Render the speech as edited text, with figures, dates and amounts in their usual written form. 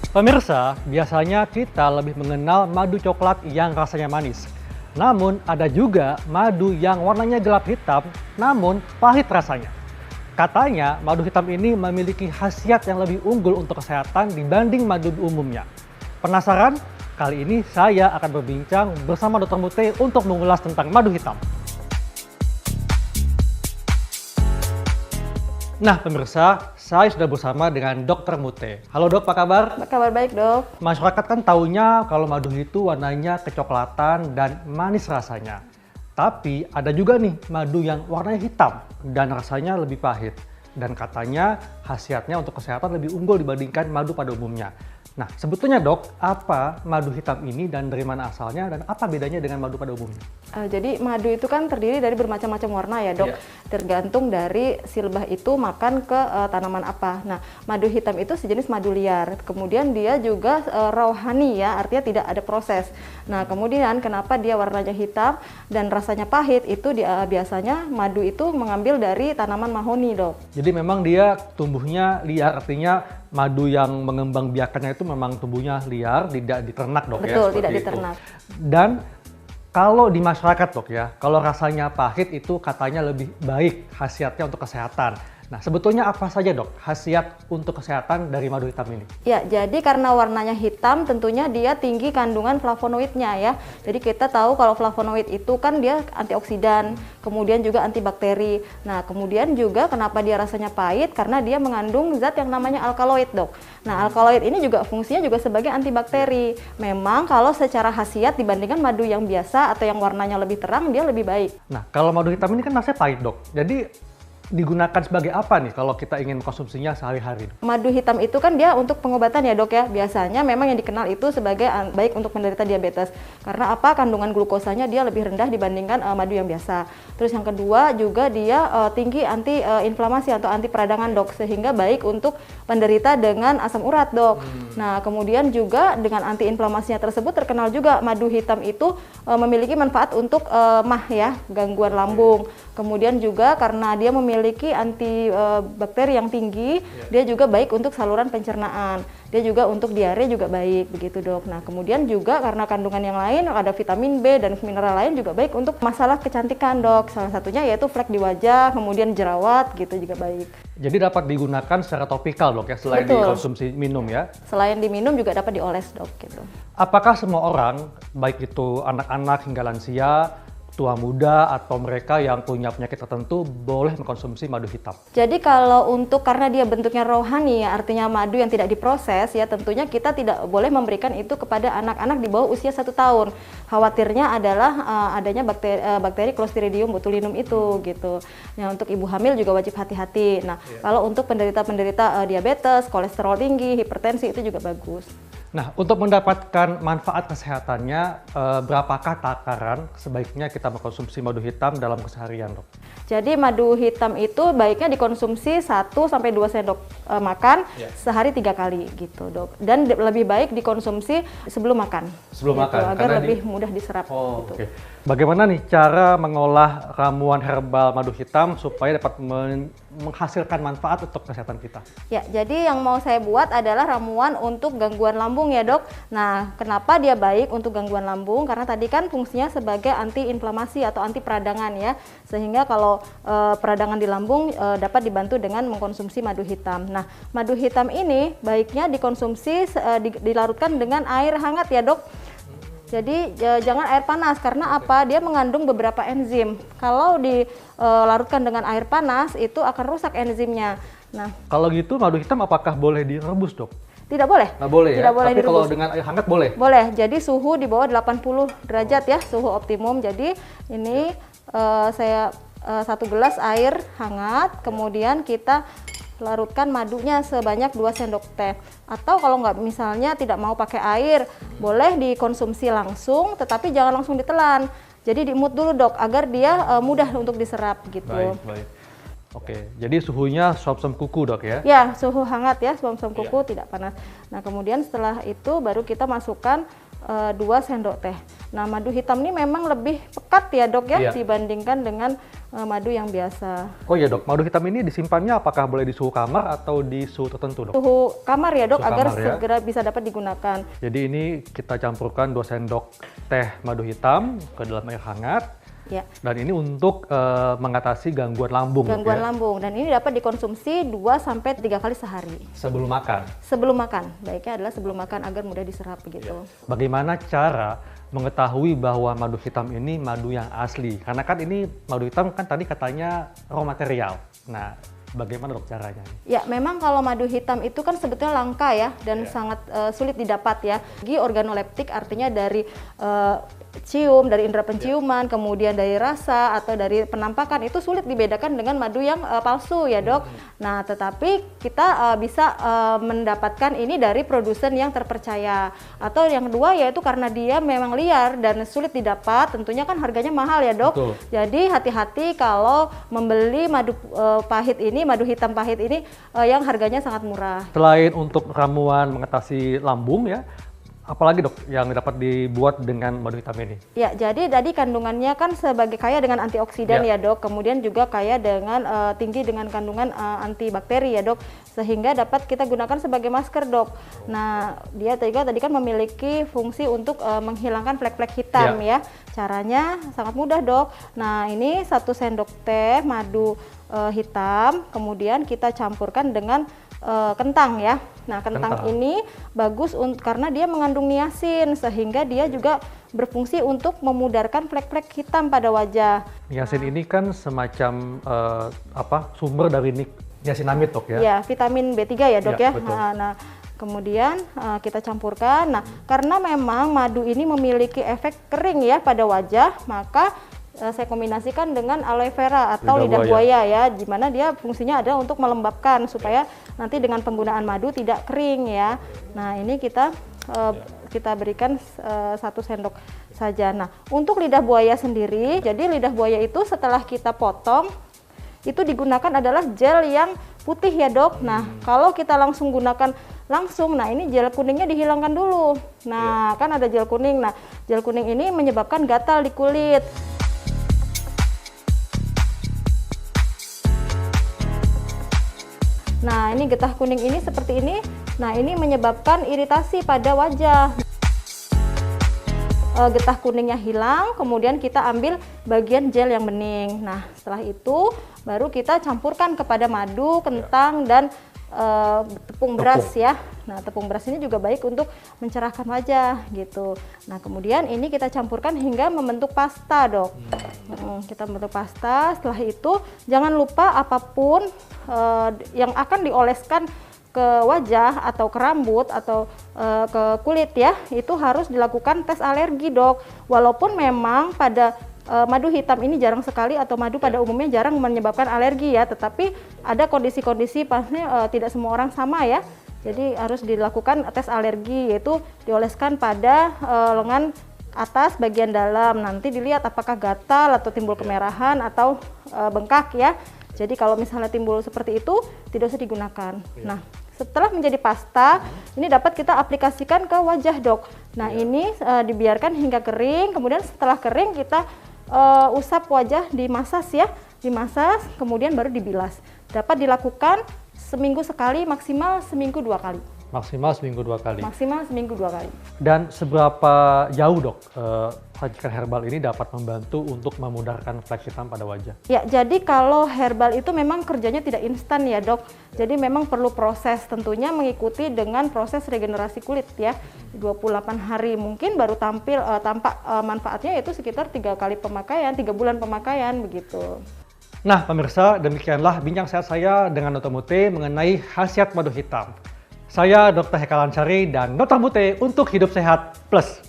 Pemirsa, biasanya kita lebih mengenal madu coklat yang rasanya manis. Namun ada juga madu yang warnanya gelap hitam, namun pahit rasanya. Katanya madu hitam ini memiliki khasiat yang lebih unggul untuk kesehatan dibanding madu umumnya. Penasaran? Kali ini saya akan berbincang bersama Dr. Mute untuk mengulas tentang madu hitam. Nah pemirsa, saya sudah bersama dengan Dr. Mute. Halo dok, apa kabar? Kabar baik dok. Masyarakat kan taunya kalau madu itu warnanya kecoklatan dan manis rasanya. Tapi ada juga nih madu yang warnanya hitam dan rasanya lebih pahit. Dan katanya khasiatnya untuk kesehatan lebih unggul dibandingkan madu pada umumnya. Nah sebetulnya dok, apa madu hitam ini dan dari mana asalnya dan apa bedanya dengan madu pada umumnya? Jadi madu itu kan terdiri dari bermacam-macam warna ya dok. Tergantung dari si lebah itu makan ke tanaman apa. Nah madu hitam itu sejenis madu liar. Kemudian dia juga raw honey ya, artinya tidak ada proses. Nah kemudian kenapa dia warnanya hitam dan rasanya pahit itu biasanya madu itu mengambil dari tanaman mahoni dok. Jadi memang dia tumbuhnya liar, artinya madu yang mengembang biakannya itu memang tumbuhnya liar, tidak diternak dok. Betul, ya? tidak diternak. Dan kalau di masyarakat dok ya, kalau rasanya pahit itu katanya lebih baik khasiatnya untuk kesehatan. Nah sebetulnya apa saja dok khasiat untuk kesehatan dari madu hitam ini? Ya, jadi karena warnanya hitam tentunya dia tinggi kandungan flavonoidnya ya. Jadi kita tahu kalau flavonoid itu kan dia antioksidan, kemudian juga antibakteri. Nah kemudian juga kenapa dia rasanya pahit? Karena dia mengandung zat yang namanya alkaloid dok. Nah alkaloid ini juga fungsinya juga sebagai antibakteri. Memang kalau secara khasiat dibandingkan madu yang biasa atau yang warnanya lebih terang dia lebih baik. Nah kalau madu hitam ini kan rasanya pahit dok. Jadi digunakan sebagai apa nih kalau kita ingin konsumsinya sehari-hari? Madu hitam itu kan dia untuk pengobatan ya dok ya. Biasanya memang yang dikenal itu sebagai baik untuk penderita diabetes. Karena apa? Kandungan glukosanya dia lebih rendah dibandingkan madu yang biasa. Terus yang kedua juga dia tinggi anti inflamasi atau anti peradangan dok. Sehingga baik untuk penderita dengan asam urat dok. Nah kemudian juga dengan anti inflamasinya tersebut terkenal juga madu hitam itu memiliki manfaat untuk MAH ya, gangguan lambung. Kemudian juga karena dia memiliki antibakteri yang tinggi, dia juga baik untuk saluran pencernaan. Dia juga untuk diare juga baik, begitu dok. Nah kemudian juga karena kandungan yang lain, ada vitamin B dan mineral lain juga baik untuk masalah kecantikan dok. Salah satunya yaitu flek di wajah, kemudian jerawat gitu juga baik. Jadi dapat digunakan secara topikal dok ya, selain Betul. dikonsumsi minum ya? Selain diminum juga dapat dioles dok gitu. Apakah semua orang, baik itu anak-anak hingga lansia, tua muda atau mereka yang punya penyakit tertentu boleh mengkonsumsi madu hitam? Jadi kalau untuk karena dia bentuknya raw honey ya, artinya madu yang tidak diproses ya, tentunya kita tidak boleh memberikan itu kepada anak-anak di bawah usia 1 tahun. Khawatirnya adalah adanya bakteri Clostridium botulinum itu gitu. Nah untuk ibu hamil juga wajib hati-hati. Nah kalau untuk penderita diabetes, kolesterol tinggi, hipertensi itu juga bagus. Nah, untuk mendapatkan manfaat kesehatannya, berapakah takaran sebaiknya kita mengkonsumsi madu hitam dalam keseharian, dok? Jadi madu hitam itu baiknya dikonsumsi 1-2 sendok makan sehari 3 kali gitu, dok. Dan lebih baik dikonsumsi sebelum makan. Sebelum gitu, makan, agar lebih mudah diserap. Gitu. Okay. Bagaimana nih cara mengolah ramuan herbal madu hitam supaya dapat menghasilkan manfaat untuk kesehatan kita? Ya, jadi yang mau saya buat adalah ramuan untuk gangguan lambung ya dok. Nah, kenapa dia baik untuk gangguan lambung? Karena tadi kan fungsinya sebagai anti-inflamasi atau anti peradangan ya. Sehingga kalau peradangan di lambung dapat dibantu dengan mengkonsumsi madu hitam. Nah, madu hitam ini baiknya dikonsumsi dilarutkan dengan air hangat ya dok. Jadi jangan air panas karena apa? Dia mengandung beberapa enzim. Kalau dilarutkan dengan air panas itu akan rusak enzimnya. Nah, kalau gitu madu hitam apakah boleh direbus, dok? Tidak boleh. Nggak boleh tidak ya? boleh Tapi direbus. kalau dengan air hangat boleh? Boleh. Jadi suhu di bawah 80 derajat ya, suhu optimum. Jadi ini saya 1 gelas air hangat, kemudian kita larutkan madunya sebanyak 2 sendok teh. Atau kalau nggak misalnya tidak mau pakai air, boleh dikonsumsi langsung, tetapi jangan langsung ditelan. Jadi diemut dulu dok, agar dia mudah untuk diserap gitu. Baik. Oke, jadi suhunya suam-suam kuku dok ya? Ya, suhu hangat ya, suam-suam kuku tidak panas. Nah kemudian setelah itu baru kita masukkan 2 sendok teh. Nah, madu hitam ini memang lebih pekat ya dok ya, Iya. dibandingkan dengan madu yang biasa. Oh iya dok, madu hitam ini disimpannya apakah boleh di suhu kamar atau di suhu tertentu dok? Suhu kamar ya dok, Suhu agar kamar, ya. segera bisa dapat digunakan. Jadi ini kita campurkan 2 sendok teh madu hitam ke dalam air hangat. Ya. Dan ini untuk mengatasi gangguan lambung. Dok, Gangguan ya? lambung, dan ini dapat dikonsumsi 2-3 kali sehari. Sebelum makan. Sebelum makan, baiknya adalah sebelum makan agar mudah diserap begitu. Bagaimana cara mengetahui bahwa madu hitam ini madu yang asli? Karena kan ini madu hitam kan tadi katanya raw material. Nah, bagaimana dok caranya? Ya, memang kalau madu hitam itu kan sebetulnya langka ya, dan sangat sulit didapat ya. Organoleptik artinya dari cium, dari indera penciuman, kemudian dari rasa atau dari penampakan, itu sulit dibedakan dengan madu yang palsu ya dok. Nah, tetapi kita bisa mendapatkan ini dari produsen yang terpercaya. Atau yang kedua yaitu karena dia memang liar dan sulit didapat, tentunya kan harganya mahal ya dok. Betul. Jadi hati-hati kalau membeli madu pahit ini, madu hitam pahit ini yang harganya sangat murah. Selain untuk ramuan mengatasi lambung ya, apalagi dok yang dapat dibuat dengan madu hitam ini? Ya, jadi tadi kandungannya kan sebagai kaya dengan antioksidan ya dok, kemudian juga kaya dengan tinggi dengan kandungan antibakteri ya dok, sehingga dapat kita gunakan sebagai masker dok. Nah, dia juga tadi kan memiliki fungsi untuk menghilangkan flek-flek hitam ya. Caranya sangat mudah dok. Nah, ini 1 sendok teh madu hitam, kemudian kita campurkan dengan kentang ya. Nah, kentang ini bagus karena dia mengandung niacin, sehingga dia juga berfungsi untuk memudarkan flek-flek hitam pada wajah. Niacin ini kan semacam sumber dari niacinamide dok ya? Ya, vitamin B3 ya dok ya. Betul. Nah, kemudian kita campurkan. Nah, karena memang madu ini memiliki efek kering ya pada wajah, maka saya kombinasikan dengan aloe vera atau lidah buaya ya, di mana dia fungsinya ada untuk melembabkan supaya nanti dengan penggunaan madu tidak kering ya. Nah, ini kita berikan 1 sendok saja. Nah, untuk lidah buaya sendiri, jadi lidah buaya itu setelah kita potong itu digunakan adalah gel yang putih ya dok. Nah, kalau kita langsung gunakan langsung, nah ini gel kuningnya dihilangkan dulu. Nah, kan ada gel kuning. Nah, gel kuning ini menyebabkan gatal di kulit. Nah, ini getah kuning ini seperti ini. Nah, ini menyebabkan iritasi pada wajah. Getah kuningnya hilang, kemudian kita ambil bagian gel yang bening. Nah, setelah itu baru kita campurkan kepada madu, kentang, dan tepung beras ya. Nah, tepung beras ini juga baik untuk mencerahkan wajah gitu. Nah, kemudian ini kita campurkan hingga membentuk pasta dok. Kita membentuk pasta. Setelah itu jangan lupa apapun yang akan dioleskan ke wajah atau ke rambut atau ke kulit ya, itu harus dilakukan tes alergi dok. Walaupun memang pada madu hitam ini jarang sekali, atau madu pada umumnya jarang menyebabkan alergi ya, tetapi ada kondisi-kondisi pasti tidak semua orang sama ya. Jadi harus dilakukan tes alergi, yaitu dioleskan pada lengan atas bagian dalam. Nanti dilihat apakah gatal atau timbul kemerahan atau bengkak ya. Jadi kalau misalnya timbul seperti itu tidak usah digunakan. Nah, setelah menjadi pasta, ini dapat kita aplikasikan ke wajah dok. Nah, ini dibiarkan hingga kering, kemudian setelah kering kita usap wajah, dimasas ya, dimasas, kemudian baru dibilas. Dapat dilakukan seminggu sekali, maksimal seminggu 2 kali. Maksimal seminggu 2 kali. Maksimal seminggu 2 kali. Dan seberapa jauh dok racikan herbal ini dapat membantu untuk memudarkan flek hitam pada wajah? Ya, jadi kalau herbal itu memang kerjanya tidak instan ya dok. Jadi memang perlu proses, tentunya mengikuti dengan proses regenerasi kulit ya. 28 hari mungkin baru tampak manfaatnya, itu sekitar 3 kali pemakaian, 3 bulan pemakaian begitu. Nah pemirsa, demikianlah bincang sehat saya dengan Dr. Mute mengenai khasiat madu hitam. Saya Dr. Heka Lansari dan Dr. Mute untuk Hidup Sehat Plus.